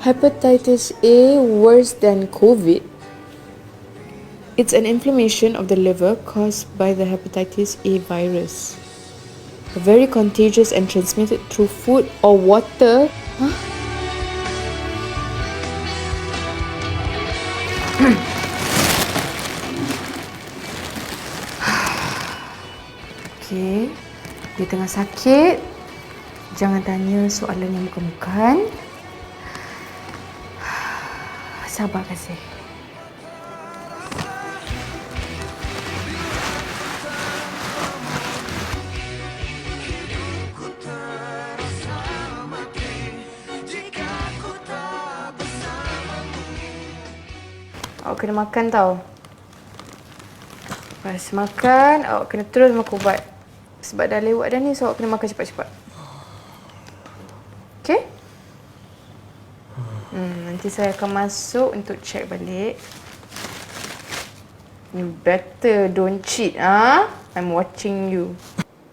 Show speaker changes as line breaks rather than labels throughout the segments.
Hepatitis A worse than COVID? It's an inflammation of the liver caused by the hepatitis A virus. Very contagious and transmitted through food or water. Huh? Okay, dia tengah sakit. Jangan tanya soalan yang bukan-bukan. Sabar kasih. Awak kena makan tau. Lepas makan, awak kena terus makan ubat. Sebab dah lewat dah ni, so awak kena makan cepat-cepat. Okay? Nanti saya akan masuk untuk check balik. You better don't cheat, ah? I'm watching you.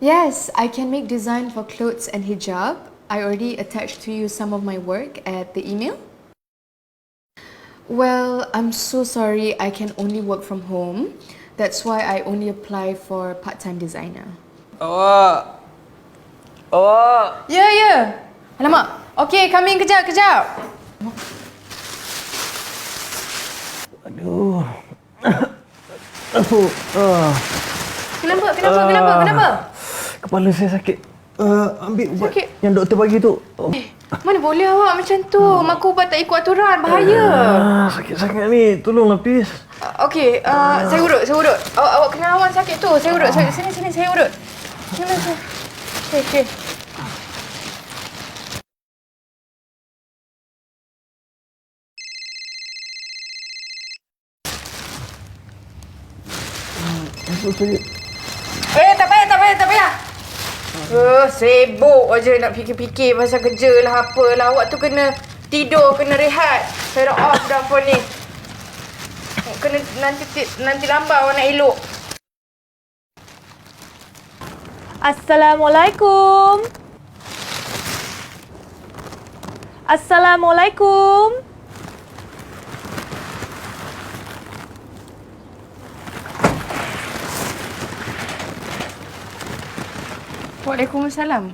Yes, I can make design for clothes and hijab. I already attached to you some of my work at the email. Well, I'm so sorry I can only work from home. That's why I only apply for part-time designer.
Awak!
Ya, ya. Alamak. Okey, coming kejap.
Aduh.
Kenapa?
Kepala saya sakit. Ambil ubat
Sakit?
yang doktor bagi tu.
Mana boleh awak macam tu? Makan ubat tak ikut aturan, bahaya.
Sakit sangat ni. Tolonglah, please.
Okey, saya urut. Awak kena awak sakit tu. Saya urut. Sini, saya urut. Sini. Okey. Tak payah. Sibuk aja nak fikir-fikir pasal kerja lah apalah. Awak tu kena tidur, kena rehat. Saya dah off dah phone ni. Kena nanti lambat awak nak elok.
Assalamualaikum.
Waalaikumsalam.